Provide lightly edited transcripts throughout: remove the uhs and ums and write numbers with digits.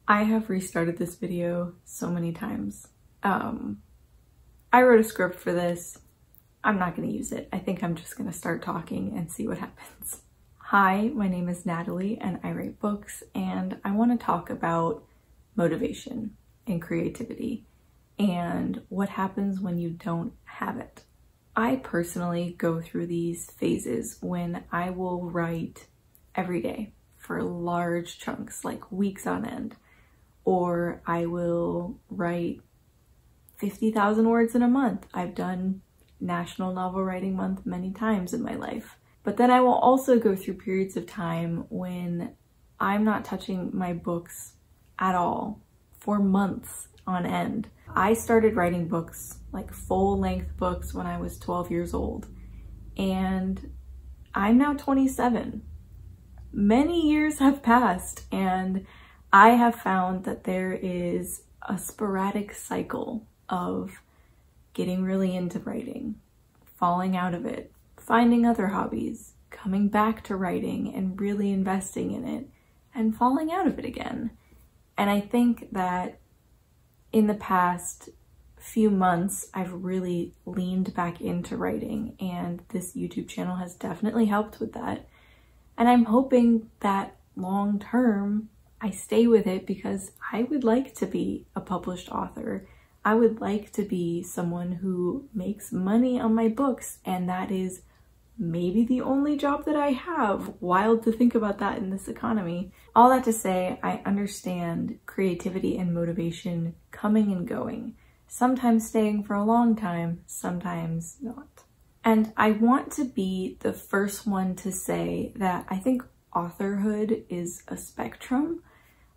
I have restarted this video so many times. I wrote a script for this. I'm not going to use it. I think I'm just going to start talking and see what happens. Hi, my name is Natalie and I write books, and I want to talk about motivation and creativity and what happens when you don't have it. I personally go through these phases when I will write every day for large chunks, like weeks on end, or I will write 50,000 words in a month. I've done National Novel Writing Month many times in my life. But then I will also go through periods of time when I'm not touching my books at all for months on end. I started writing books, like full-length books, when I was 12 years old, and I'm now 27. Many years have passed, and I have found that there is a sporadic cycle of getting really into writing, falling out of it, finding other hobbies, coming back to writing and really investing in it, and falling out of it again. And I think that in the past few months, I've really leaned back into writing, and this YouTube channel has definitely helped with that. And I'm hoping that long term, I stay with it, because I would like to be a published author. I would like to be someone who makes money on my books, and that is maybe the only job that I have. Wild to think about that in this economy. All that to say, I understand creativity and motivation coming and going, sometimes staying for a long time, sometimes not. And I want to be the first one to say that I think authorhood is a spectrum.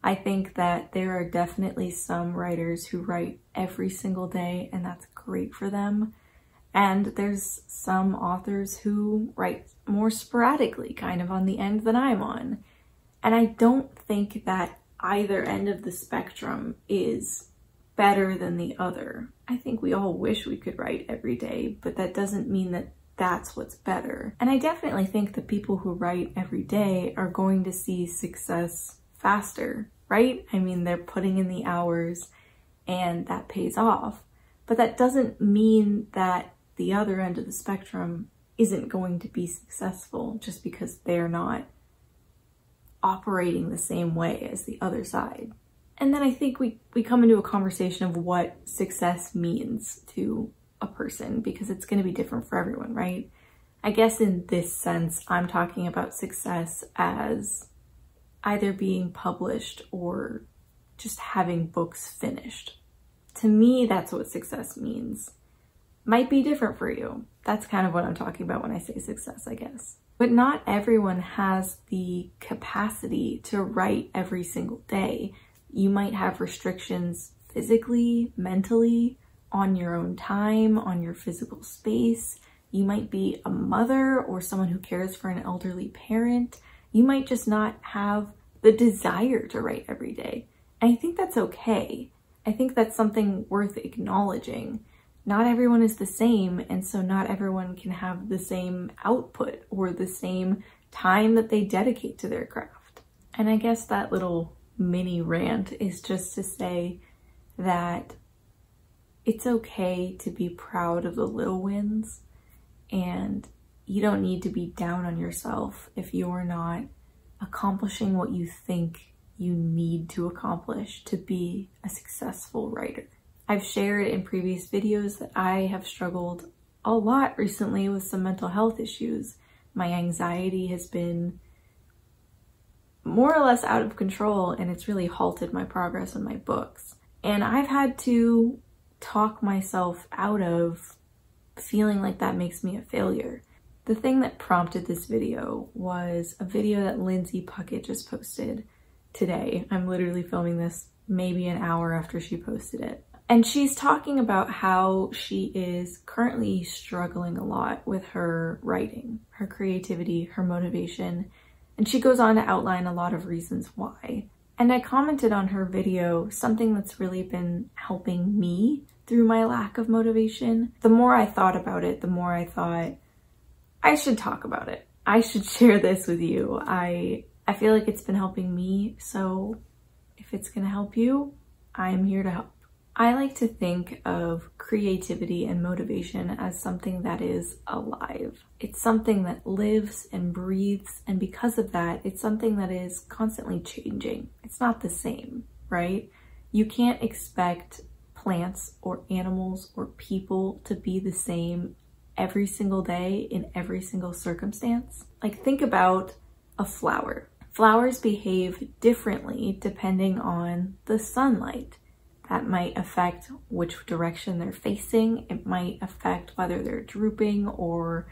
I think that there are definitely some writers who write every single day, and that's great for them. And there's some authors who write more sporadically, kind of on the end that I'm on. And I don't think that either end of the spectrum is better than the other. I think we all wish we could write every day, but that doesn't mean that that's what's better. And I definitely think the people who write every day are going to see success faster, right? I mean, they're putting in the hours and that pays off. But that doesn't mean that the other end of the spectrum isn't going to be successful just because they're not operating the same way as the other side. And then I think we come into a conversation of what success means to a person, because it's going to be different for everyone, right? I guess in this sense, I'm talking about success as either being published or just having books finished. To me, that's what success means. Might be different for you. That's kind of what I'm talking about when I say success, I guess. But not everyone has the capacity to write every single day. You might have restrictions physically, mentally, on your own time, on your physical space. You might be a mother or someone who cares for an elderly parent. You might just not have the desire to write every day. And I think that's okay. I think that's something worth acknowledging. Not everyone is the same, and so not everyone can have the same output or the same time that they dedicate to their craft. And I guess that little mini rant is just to say that it's okay to be proud of the little wins, and you don't need to be down on yourself if you're not accomplishing what you think you need to accomplish to be a successful writer. I've shared in previous videos that I have struggled a lot recently with some mental health issues. My anxiety has been more or less out of control, and it's really halted my progress in my books. And I've had to talk myself out of feeling like that makes me a failure. The thing that prompted this video was a video that Lindsay Puckett just posted today. I'm literally filming this maybe an hour after she posted it. And she's talking about how she is currently struggling a lot with her writing, her creativity, her motivation, and she goes on to outline a lot of reasons why. And I commented on her video something that's really been helping me through my lack of motivation. The more I thought about it, the more I thought, I should talk about it. I should share this with you. I feel like it's been helping me, so if it's gonna help you, I'm here to help. I like to think of creativity and motivation as something that is alive. It's something that lives and breathes, and because of that, it's something that is constantly changing. It's not the same, right? You can't expect plants or animals or people to be the same every single day in every single circumstance. Like, think about a flower. Flowers behave differently depending on the sunlight. That might affect which direction they're facing. It might affect whether they're drooping or,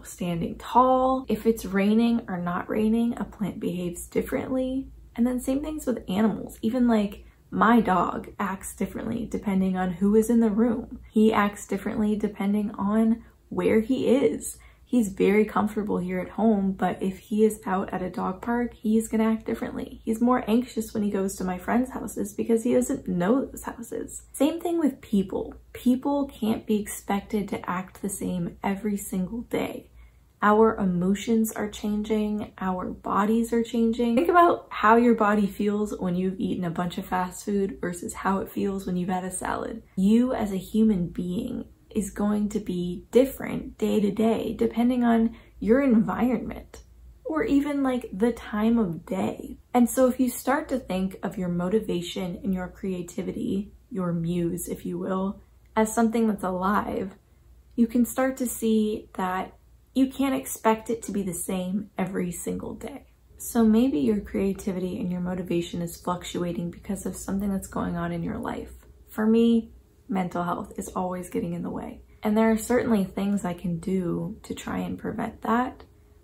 standing tall. If it's raining or not raining, a plant behaves differently. And then same things with animals. Even like my dog acts differently depending on who is in the room. He acts differently depending on where he is. He's very comfortable here at home, but if he is out at a dog park, he's gonna act differently. He's more anxious when he goes to my friends' houses because he doesn't know those houses. Same thing with people. People can't be expected to act the same every single day. Our emotions are changing, our bodies are changing. Think about how your body feels when you've eaten a bunch of fast food versus how it feels when you've had a salad. You as a human being is going to be different day to day depending on your environment or even like the time of day. And so if you start to think of your motivation and your creativity, your muse, if you will, as something that's alive, you can start to see that you can't expect it to be the same every single day. So maybe your creativity and your motivation is fluctuating because of something that's going on in your life. For me, mental health is always getting in the way. And there are certainly things I can do to try and prevent that,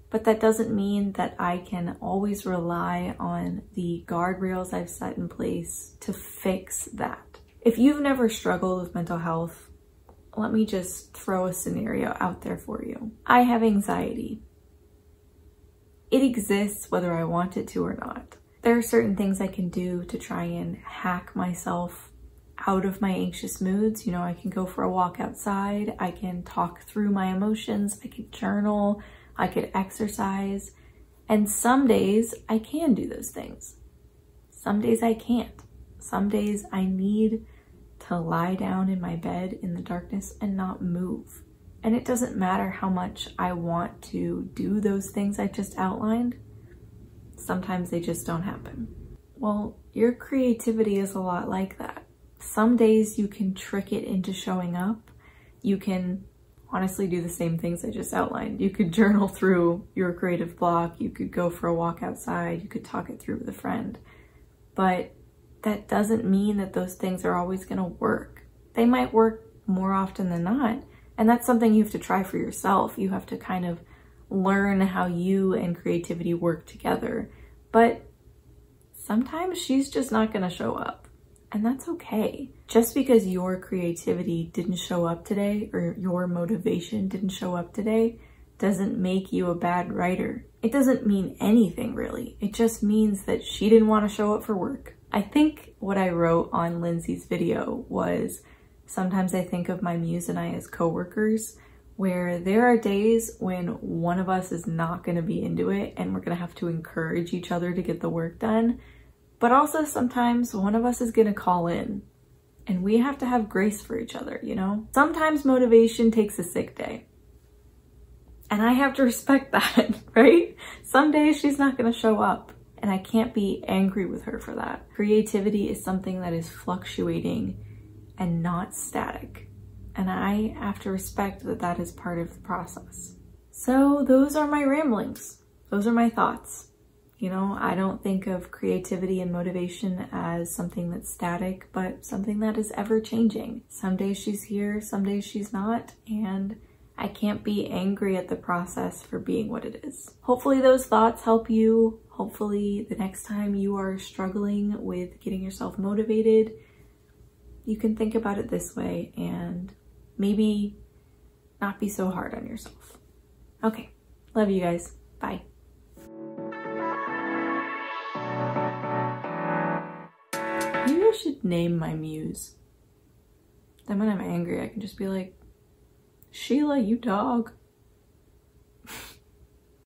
but that doesn't mean that I can always rely on the guardrails I've set in place to fix that. If you've never struggled with mental health, let me just throw a scenario out there for you. I have anxiety. It exists whether I want it to or not. There are certain things I can do to try and hack myself out of my anxious moods. I can go for a walk outside, I can talk through my emotions, I can journal, I could exercise, and some days I can do those things. Some days I can't. Some days I need to lie down in my bed in the darkness and not move. And it doesn't matter how much I want to do those things I just outlined, sometimes they just don't happen. Well, your creativity is a lot like that. Some days you can trick it into showing up. You can honestly do the same things I just outlined. You could journal through your creative block. You could go for a walk outside. You could talk it through with a friend. But that doesn't mean that those things are always going to work. They might work more often than not. And that's something you have to try for yourself. You have to kind of learn how you and creativity work together. But sometimes she's just not going to show up. And that's okay. Just because your creativity didn't show up today or your motivation didn't show up today doesn't make you a bad writer. It doesn't mean anything really. It just means that she didn't want to show up for work. I think what I wrote on Lindsay's video was, sometimes I think of my muse and I as coworkers, where there are days when one of us is not going to be into it and we're going to have to encourage each other to get the work done. But also sometimes one of us is gonna call in and we have to have grace for each other, Sometimes motivation takes a sick day. And I have to respect that, right? Some days she's not gonna show up and I can't be angry with her for that. Creativity is something that is fluctuating and not static. And I have to respect that that is part of the process. So those are my ramblings. Those are my thoughts. I don't think of creativity and motivation as something that's static, but something that is ever changing. Some days she's here, some days she's not, and I can't be angry at the process for being what it is. Hopefully those thoughts help you. Hopefully the next time you are struggling with getting yourself motivated, you can think about it this way and maybe not be so hard on yourself. Okay, love you guys. Bye. Maybe I should name my muse. Then when I'm angry, I can just be like, Sheila, you dog.